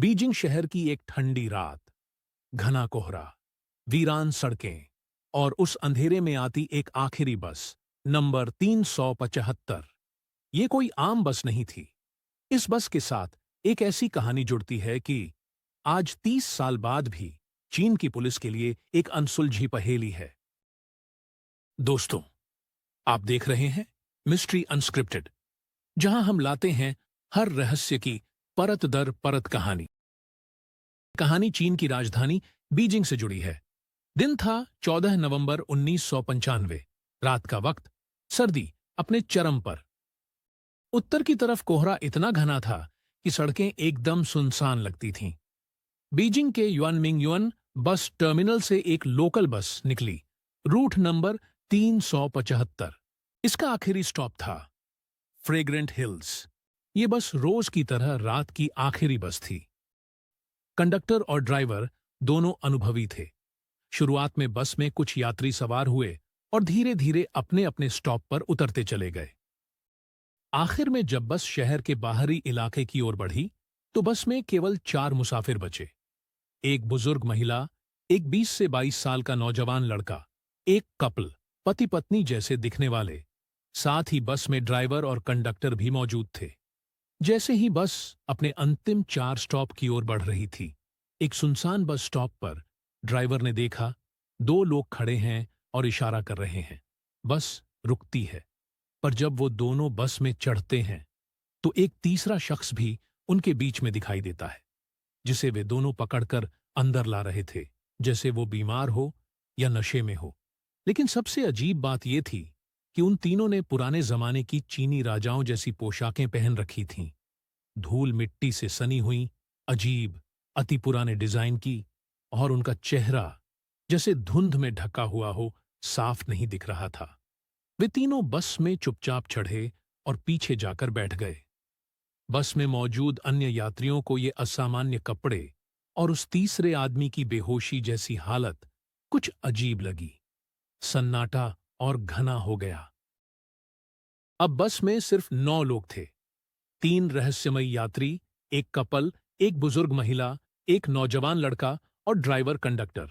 Beijing शहर की एक ठंडी रात, घना कोहरा, वीरान सड़कें और उस अंधेरे में आती एक आखिरी बस, नंबर 375। ये कोई आम बस नहीं थी। इस बस के साथ एक ऐसी कहानी जुड़ती है कि आज 30 साल बाद भी चीन की पुलिस के लिए एक अनसुलझी पहेली है। दोस्तों, आप देख रहे हैं मिस्ट्री अनस्क्रिप्टेड, जहां हम लाते हैं हर रहस्य की परत दर परत कहानी। कहानी चीन की राजधानी बीजिंग से जुड़ी है। दिन था 14 नवंबर 1995। रात का वक्त, सर्दी अपने चरम पर। उत्तर की तरफ कोहरा इतना घना था कि सड़कें एकदम सुनसान लगती थीं। बीजिंग के युआनमिंग बस टर्मिनल से एक लोकल बस निकली, रूट नंबर 375। इसका आखिरी स्टॉप था फ्रेग्रेंट हिल्स। ये बस रोज की तरह रात की आखिरी बस थी। कंडक्टर और ड्राइवर दोनों अनुभवी थे। शुरुआत में बस में कुछ यात्री सवार हुए और धीरे धीरे अपने अपने स्टॉप पर उतरते चले गए। आखिर में जब बस शहर के बाहरी इलाके की ओर बढ़ी, तो बस में केवल 4 मुसाफिर बचे। एक बुजुर्ग महिला, एक 20 से 22 साल का नौजवान लड़का, एक कपल, पति पत्नी जैसे दिखने वाले। साथ ही बस में ड्राइवर और कंडक्टर भी मौजूद थे। जैसे ही बस अपने अंतिम 4 स्टॉप की ओर बढ़ रही थी, एक सुनसान बस स्टॉप पर ड्राइवर ने देखा 2 लोग खड़े हैं और इशारा कर रहे हैं। बस रुकती है, पर जब वो दोनों बस में चढ़ते हैं, तो एक तीसरा शख्स भी उनके बीच में दिखाई देता है, जिसे वे दोनों पकड़कर अंदर ला रहे थे, जैसे वो बीमार हो या नशे में हो। लेकिन सबसे अजीब बात यह थी कि उन तीनों ने पुराने जमाने की चीनी राजाओं जैसी पोशाकें पहन रखी थीं, धूल मिट्टी से सनी हुई, अजीब, अति पुराने डिजाइन की, और उनका चेहरा जैसे धुंध में ढका हुआ हो, साफ नहीं दिख रहा था। वे तीनों बस में चुपचाप चढ़े और पीछे जाकर बैठ गए। बस में मौजूद अन्य यात्रियों को ये असामान्य कपड़े और उस तीसरे आदमी की बेहोशी जैसी हालत कुछ अजीब लगी। सन्नाटा और घना हो गया। अब बस में सिर्फ 9 लोग थे। 3 रहस्यमयी यात्री, एक कपल, एक बुजुर्ग महिला, एक नौजवान लड़का और ड्राइवर कंडक्टर।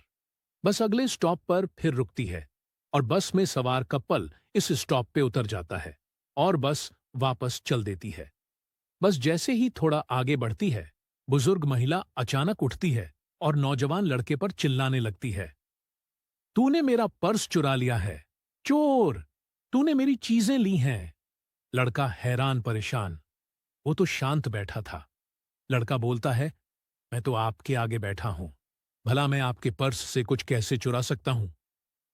बस अगले स्टॉप पर फिर रुकती है और बस में सवार कपल इस स्टॉप पे उतर जाता है और बस वापस चल देती है। बस जैसे ही थोड़ा आगे बढ़ती है, बुजुर्ग महिला अचानक उठती है और नौजवान लड़के पर चिल्लाने लगती है, तूने मेरा पर्स चुरा लिया है, चोर! तूने मेरी चीजें ली हैं। लड़का हैरान परेशान। वो तो शांत बैठा था। लड़का बोलता है, मैं तो आपके आगे बैठा हूं, भला मैं आपके पर्स से कुछ कैसे चुरा सकता हूं?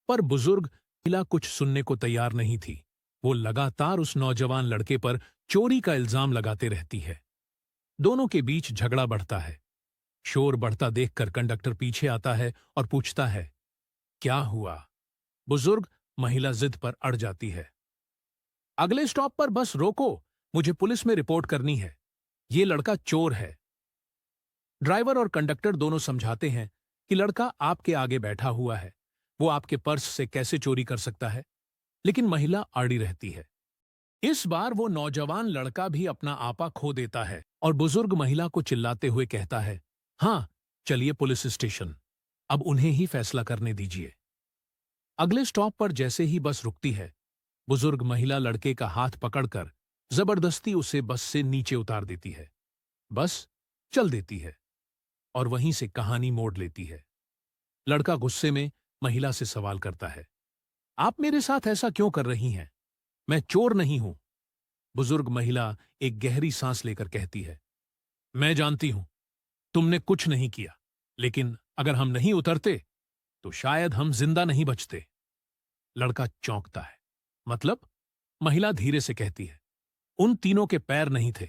पर बुजुर्ग महिला कुछ सुनने को तैयार नहीं थी। वो लगातार उस नौजवान लड़के पर चोरी का इल्जाम लगाते रहती है। दोनों के बीच झगड़ा बढ़ता है। शोर बढ़ता देखकर कंडक्टर पीछे आता है और पूछता है, क्या हुआ? बुजुर्ग महिला जिद पर अड़ जाती है, अगले स्टॉप पर बस रोको, मुझे पुलिस में रिपोर्ट करनी है। ये लड़का चोर है। ड्राइवर और कंडक्टर दोनों समझाते हैं कि लड़का आपके आगे बैठा हुआ है, वो आपके पर्स से कैसे चोरी कर सकता है? लेकिन महिला अड़ी रहती है। इस बार वो नौजवान लड़का भी अपना आपा खो देता है और बुजुर्ग महिला को चिल्लाते हुए कहता है, हाँ, चलिए पुलिस स्टेशन, अब उन्हें ही फैसला करने दीजिए। अगले स्टॉप पर जैसे ही बस रुकती है, बुजुर्ग महिला लड़के का हाथ पकड़कर जबरदस्ती उसे बस से नीचे उतार देती है। बस चल देती है और वहीं से कहानी मोड़ लेती है। लड़का गुस्से में महिला से सवाल करता है, आप मेरे साथ ऐसा क्यों कर रही हैं? मैं चोर नहीं हूं। बुजुर्ग महिला एक गहरी सांस लेकर कहती है, मैं जानती हूं तुमने कुछ नहीं किया, लेकिन अगर हम नहीं उतरते तो शायद हम जिंदा नहीं बचते। लड़का चौंकता है। मतलब? महिला धीरे से कहती है, उन तीनों के पैर नहीं थे,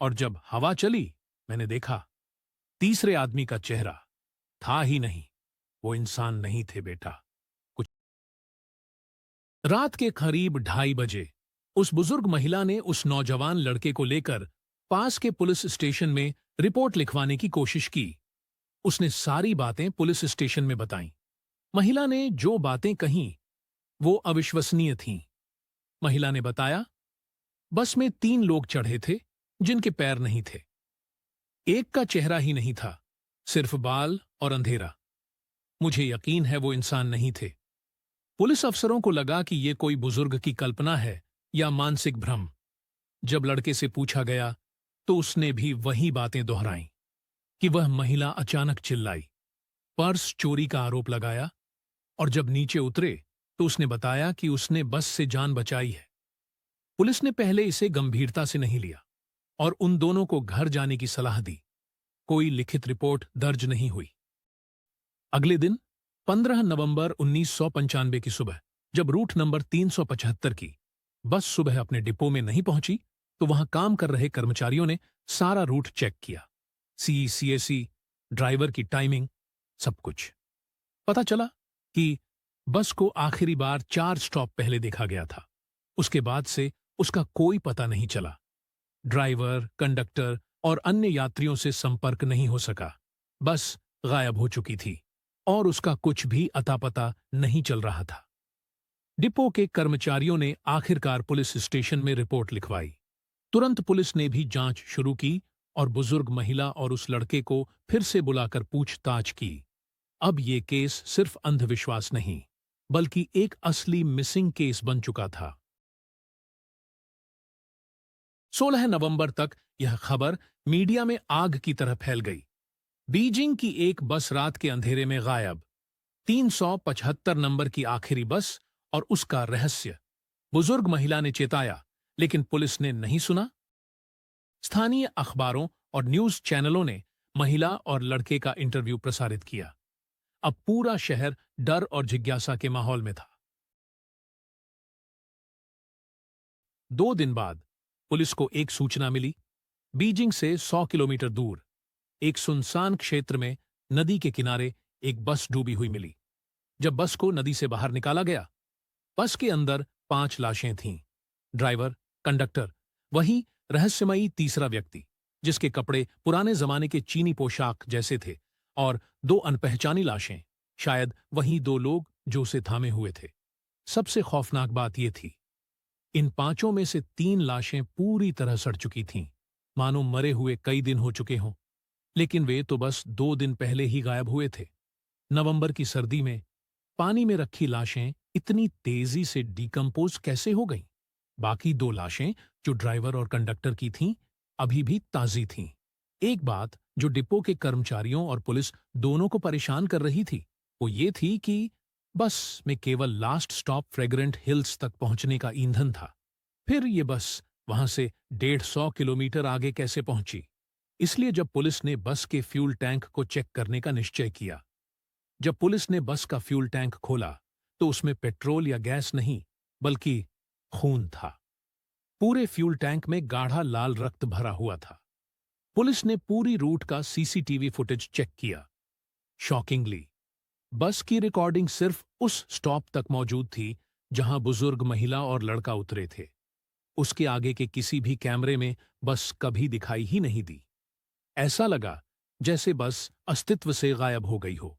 और जब हवा चली मैंने देखा, तीसरे आदमी का चेहरा था ही नहीं। वो इंसान नहीं थे बेटा। कुछ रात के करीब 2:30 बजे उस बुजुर्ग महिला ने उस नौजवान लड़के को लेकर पास के पुलिस स्टेशन में रिपोर्ट लिखवाने की कोशिश की। उसने सारी बातें पुलिस स्टेशन में बताईं। महिला ने जो बातें कहीं वो अविश्वसनीय थीं। महिला ने बताया, बस में 3 लोग चढ़े थे जिनके पैर नहीं थे। एक का चेहरा ही नहीं था, सिर्फ बाल और अंधेरा। मुझे यकीन है वो इंसान नहीं थे। पुलिस अफसरों को लगा कि ये कोई बुजुर्ग की कल्पना है या मानसिक भ्रम। जब लड़के से पूछा गया तो उसने भी वही बातें दोहराईं कि वह महिला अचानक चिल्लाई, पर्स चोरी का आरोप लगाया, और जब नीचे उतरे तो उसने बताया कि उसने बस से जान बचाई है। पुलिस ने पहले इसे गंभीरता से नहीं लिया और उन दोनों को घर जाने की सलाह दी। कोई लिखित रिपोर्ट दर्ज नहीं हुई। अगले दिन 15 नवंबर 1995 की सुबह, जब रूट नंबर 375 की बस सुबह अपने डिपो में नहीं पहुंची, तो वहां काम कर रहे कर्मचारियों ने सारा रूट चेक किया। सीईसीएसी, ड्राइवर की टाइमिंग, सब कुछ। पता चला कि बस को आखिरी बार 4 स्टॉप पहले देखा गया था। उसके बाद से उसका कोई पता नहीं चला। ड्राइवर, कंडक्टर और अन्य यात्रियों से संपर्क नहीं हो सका। बस गायब हो चुकी थी और उसका कुछ भी अता पता नहीं चल रहा था। डिपो के कर्मचारियों ने आखिरकार पुलिस स्टेशन में रिपोर्ट लिखवाई। तुरंत पुलिस ने भी जांच शुरू की और बुजुर्ग महिला और उस लड़के को फिर से बुलाकर पूछताछ की। अब ये केस सिर्फ अंधविश्वास नहीं, बल्कि एक असली मिसिंग केस बन चुका था। 16 नवंबर तक यह खबर मीडिया में आग की तरह फैल गई। बीजिंग की एक बस रात के अंधेरे में गायब, 375 नंबर की आखिरी बस और उसका रहस्य। बुजुर्ग महिला ने चेताया, लेकिन पुलिस ने नहीं सुना। स्थानीय अखबारों और न्यूज चैनलों ने महिला और लड़के का इंटरव्यू प्रसारित किया। अब पूरा शहर डर और जिज्ञासा के माहौल में था। 2 दिन बाद पुलिस को एक सूचना मिली। बीजिंग से 100 किलोमीटर दूर एक सुनसान क्षेत्र में नदी के किनारे एक बस डूबी हुई मिली। जब बस को नदी से बाहर निकाला गया, बस के अंदर 5 लाशें थीं। ड्राइवर, कंडक्टर, वही रहस्यमयी तीसरा व्यक्ति जिसके कपड़े पुराने जमाने के चीनी पोशाक जैसे थे, और 2 अनपहचानी लाशें, शायद वही 2 लोग जो उसे थामे हुए थे। सबसे खौफनाक बात यह थी, इन 5 में से 3 लाशें पूरी तरह सड़ चुकी थीं, मानो मरे हुए कई दिन हो चुके हों। लेकिन वे तो बस 2 दिन पहले ही गायब हुए थे। नवंबर की सर्दी में पानी में रखी लाशें इतनी तेजी से डिकम्पोज कैसे हो गईं? बाकी 2 लाशें जो ड्राइवर और कंडक्टर की थीं, अभी भी ताजी थीं। एक बात जो डिपो के कर्मचारियों और पुलिस दोनों को परेशान कर रही थी, वो ये थी कि बस में केवल लास्ट स्टॉप फ्रेग्रेंट हिल्स तक पहुंचने का ईंधन था। फिर ये बस वहां से 150 किलोमीटर आगे कैसे पहुंची? इसलिए जब पुलिस ने बस के फ्यूल टैंक को चेक करने का निश्चय किया, जब पुलिस ने बस का फ्यूल टैंक खोला, तो उसमें पेट्रोल या गैस नहीं, बल्कि खून था। पूरे फ्यूल टैंक में गाढ़ा लाल रक्त भरा हुआ था। पुलिस ने पूरी रूट का सीसीटीवी फुटेज चेक किया। शॉकिंगली, बस की रिकॉर्डिंग सिर्फ उस स्टॉप तक मौजूद थी जहां बुजुर्ग महिला और लड़का उतरे थे। उसके आगे के किसी भी कैमरे में बस कभी दिखाई ही नहीं दी। ऐसा लगा जैसे बस अस्तित्व से गायब हो गई हो।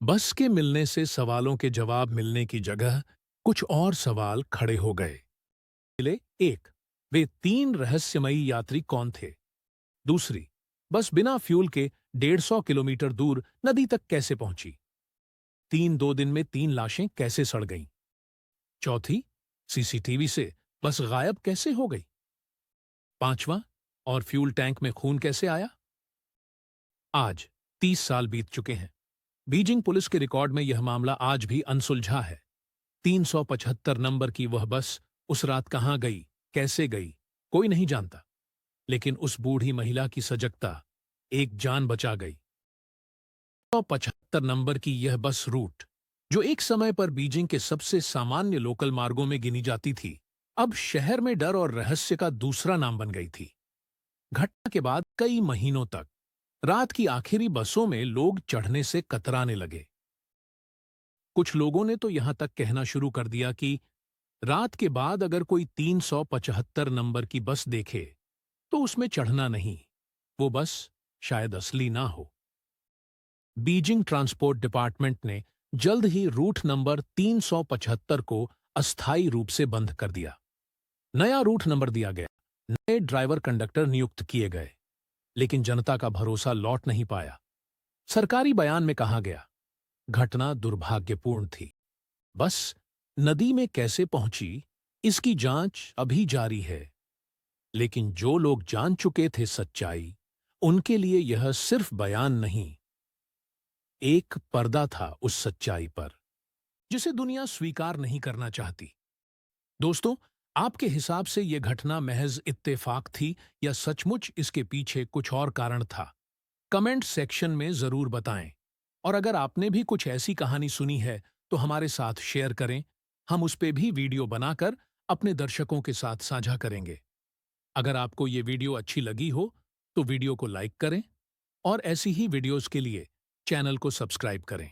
बस के मिलने से सवालों के जवाब मिलने की जगह कुछ और सवाल खड़े हो गए। मिले, 1, वे 3 रहस्यमयी यात्री कौन थे? दूसरी, बस बिना फ्यूल के 150 किलोमीटर दूर नदी तक कैसे पहुंची? 2 दिन में 3 लाशें कैसे सड़ गईं? चौथी, सीसीटीवी से बस गायब कैसे हो गई? 5वां, और फ्यूल टैंक में खून कैसे आया? आज 30 साल बीत चुके हैं। बीजिंग पुलिस के रिकॉर्ड में यह मामला आज भी अनसुलझा है। 375 नंबर की वह बस उस रात कहां गई, कैसे गई, कोई नहीं जानता। लेकिन उस बूढ़ी महिला की सजगता एक जान बचा गई। 175 नंबर की यह बस रूट, जो एक समय पर बीजिंग के सबसे सामान्य लोकल मार्गों में गिनी जाती थी, अब शहर में डर और रहस्य का दूसरा नाम बन गई थी। घटना के बाद कई महीनों तक रात की आखिरी बसों में लोग चढ़ने से कतराने लगे। कुछ लोगों ने तो यहां तक कहना शुरू कर दिया कि रात के बाद अगर कोई 375 नंबर की बस देखे तो उसमें चढ़ना नहीं, वो बस शायद असली ना हो। बीजिंग ट्रांसपोर्ट डिपार्टमेंट ने जल्द ही रूट नंबर 375 को अस्थायी रूप से बंद कर दिया। नया रूट नंबर दिया गया, नए ड्राइवर कंडक्टर नियुक्त किए गए। लेकिन जनता का भरोसा लौट नहीं पाया। सरकारी बयान में कहा गया, घटना दुर्भाग्यपूर्ण थी। बस नदी में कैसे पहुंची, इसकी जांच अभी जारी है। लेकिन जो लोग जान चुके थे सच्चाई, उनके लिए यह सिर्फ बयान नहीं, एक पर्दा था उस सच्चाई पर, जिसे दुनिया स्वीकार नहीं करना चाहती। दोस्तों, आपके हिसाब से यह घटना महज इत्तेफाक थी या सचमुच इसके पीछे कुछ और कारण था? कमेंट सेक्शन में जरूर बताएं। और अगर आपने भी कुछ ऐसी कहानी सुनी है तो हमारे साथ शेयर करें। हम उस पे भी वीडियो बनाकर अपने दर्शकों के साथ साझा करेंगे। अगर आपको ये वीडियो अच्छी लगी हो तो वीडियो को लाइक करें और ऐसी ही वीडियोस के लिए चैनल को सब्सक्राइब करें।